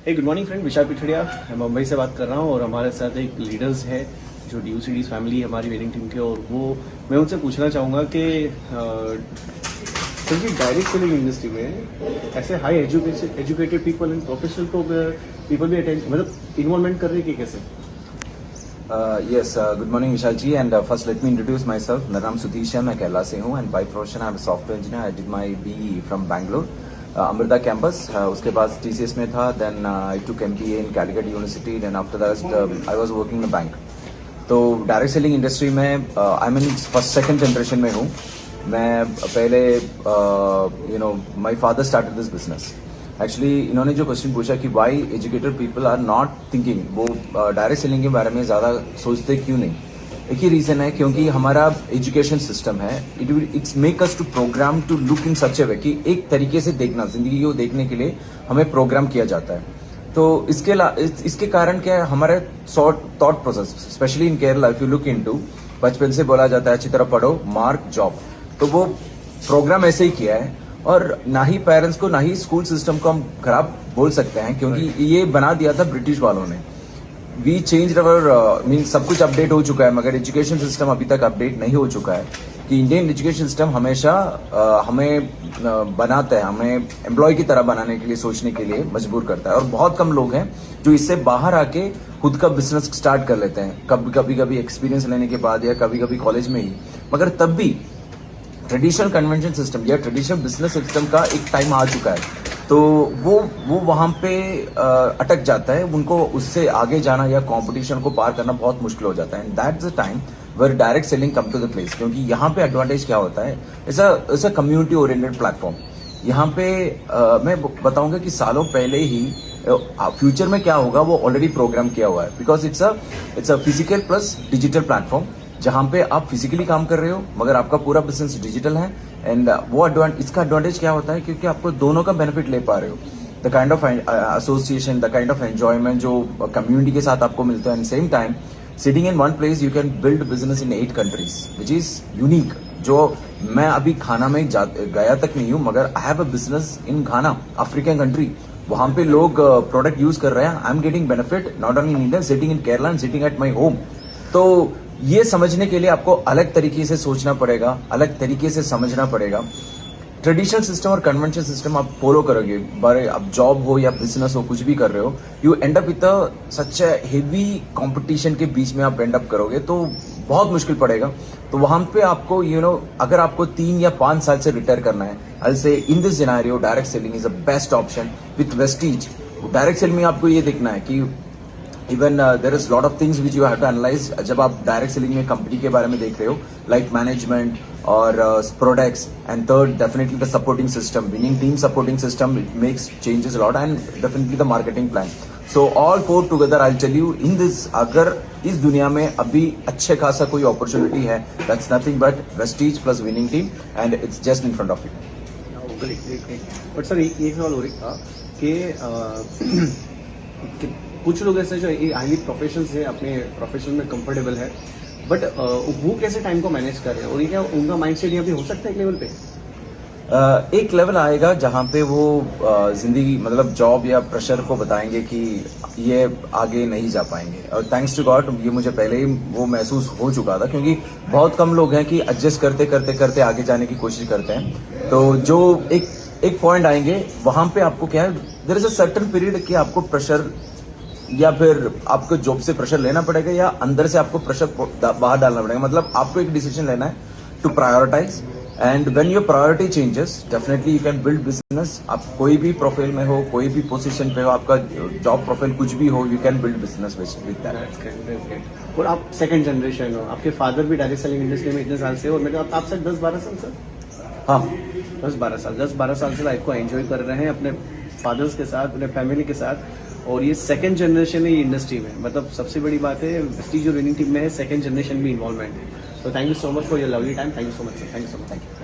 Good morning friend, विशाल पिठड़िया। मैं मुंबई से बात कर रहा हूँ और हमारे साथ एक लीडर्स है जो ड्यू सीरीज फैमिली है हमारी वेडिंग टीम के। और वो मैं उनसे पूछना चाहूँगा कि क्योंकि डायरेक्ट सेलिंग इंडस्ट्री में ऐसे high educated people and professional को पीपल भी अटेंड मतलब इन्वॉल्वमेंट कर रहे हैं कि कैसे? Yes, good morning Vishal ji, and first let me introduce myself. मेरा नाम सुधीश है, मैं केरला से हूँ, and by profession I'm a software engineer. I did my BE from Bangalore, Amrita campus. उसके बाद TCS में था, then I took MBA in Calicut University, then after that I was working in a bank. तो direct selling industry में I mean first second generation में हूँ. मैं पहले my father started this business. Actually इन्होंने जो क्वेश्चन पूछा कि why educated people are not thinking, वो डायरेक्ट सेलिंग के बारे में ज़्यादा सोचते क्यों नहीं. एक ही रीज़न है, क्योंकि हमारा एजुकेशन सिस्टम है, it's make us to program to look in such a way कि एक तरीके से देखना, जिंदगी को देखने के लिए हमें प्रोग्राम किया जाता है. तो इसके कारण क्या है, हमारे thought process specially in Kerala, if you look into, बचपन से बोला जाता है अच्छी तरह पढ़ो, मार्क, जॉब. तो वो प्रोग्राम ऐसे ही किया है. और ना ही पेरेंट्स को ना ही स्कूल सिस्टम को हम खराब बोल सकते हैं, क्योंकि ये बना दिया था ब्रिटिश वालों ने. वी चेंज अवर मीन सब कुछ अपडेट हो चुका है, मगर एजुकेशन सिस्टम अभी तक अपडेट नहीं हो चुका है. कि इंडियन एजुकेशन सिस्टम हमेशा हमें बनाता है, हमें एम्प्लॉय की तरह बनाने के लिए, सोचने के लिए मजबूर करता है. और बहुत कम लोग हैं जो इससे बाहर आके खुद का बिजनेस स्टार्ट कर लेते हैं, कभी एक्सपीरियंस लेने के बाद या कभी कॉलेज में ही. मगर तब भी ट्रेडिशनल कन्वेंशन सिस्टम या ट्रेडिशनल बिजनेस सिस्टम का एक टाइम आ चुका है. तो वो वहां पे अटक जाता है. उनको उससे आगे जाना या कंपटीशन को पार करना बहुत मुश्किल हो जाता है. And that's the time where direct selling come to the place. क्योंकि यहाँ पे एडवांटेज क्या होता है, it's a community oriented platform. यहाँ पे मैं बताऊंगा कि सालों पहले ही फ्यूचर में क्या होगा वो ऑलरेडी प्रोग्राम किया हुआ है. Because it's a physical plus digital platform, जहां पे आप फिजिकली काम कर रहे हो मगर आपका पूरा बिजनेस डिजिटल है. एंड वो इसका एडवांटेज क्या होता है, क्योंकि आपको दोनों का बेनिफिट ले पा रहे हो. The kind of association, the kind of enjoyment जो कम्युनिटी के साथ आपको मिलता है. And same time sitting in one place you can build business in 8 countries, which is unique. जो मैं अभी घाना में गया तक नहीं हूँ, मगर I have a business in Ghana, African country. वहां पे लोग प्रोडक्ट यूज कर रहे हैं. I am getting benefit not only in India, sitting in Kerala and sitting at my home. तो ये समझने के लिए आपको अलग तरीके से सोचना पड़ेगा, अलग तरीके से समझना पड़ेगा. ट्रेडिशनल सिस्टम और कन्वेंशन सिस्टम आप फॉलो करोगे, बड़े अब जॉब हो या बिजनेस हो, कुछ भी कर रहे हो, you and up with such heavy competition के बीच में आप एंड अप करोगे तो बहुत मुश्किल पड़ेगा. तो वहां पे आपको अगर आपको 3 या 5 साल से रिटायर करना है, I say in this scenario direct selling is the best option with Vestige. Direct selling में आपको ये देखना है कि even there is lot of things which you have to analyse जब आप डायरेक्ट सेलिंग में कंपनी के बारे में देख रहे हो, लाइक मैनेजमेंट और products. And third definitely the supporting system, winning team supporting system, it makes changes lot. And definitely the marketing plan. So all 4 together I tell you in this, अगर इस दुनिया में अभी अच्छे खासा कोई अपॉर्चुनिटी है, that's nothing but Vestige plus winning team, and it's just in front of you. But sir एक सवाल हो रहा था कि कुछ लोग ऐसे जो हाईली प्रोफेशनल्स हैं, अपने प्रोफेशन में कंफर्टेबल है, बट वो कैसे टाइम को मैनेज कर रहे हैं, और ये क्या उनका माइंडसेट यहाँ पे हो सकता है एक लेवल पे? एक लेवल आएगा जहां पे वो जिंदगी मतलब जॉब या प्रेशर को बताएंगे कि ये आगे नहीं जा पाएंगे. और थैंक्स टू गॉड ये मुझे पहले ही वो महसूस हो चुका था, क्योंकि बहुत कम लोग हैं कि एडजस्ट करते करते करते आगे जाने की कोशिश करते हैं. तो जो एक पॉइंट आएंगे वहां पे आपको क्या है, there is a certain period कि आपको प्रेशर या फिर आपको जॉब से प्रेशर लेना पड़ेगा या अंदर से आपको प्रेशर बाहर डालना पड़ेगा. मतलब आपको एक डिसीजन लेना है to prioritise. And when your priority changes definitely you can build business. आप कोई भी प्रोफाइल में हो, कोई भी पोजीशन पे हो, आपका जॉब प्रोफाइल कुछ भी हो, you can build business with that. और आप सेकंड जनरेशन हो, आपके फादर भी डायरेक्ट सेलिंग इंडस्ट्री में इतने साल से, और मेरे आपसे 10-12 साल सर. हाँ, 10-12 साल से लाइफ को एंजॉय कर रहे हैं अपने फादर्स के साथ, अपने फैमिली के साथ. और ये सेकंड जनरेशन है ये इंडस्ट्री में. मतलब सबसे बड़ी बात है, वेस्टीज जो विनिंग टीम में है, सेकंड जनरेशन भी इन्वॉल्वमेंट है. तो thank you so much for your lovely time. Thank you so much sir. Thank you so much. Thank you.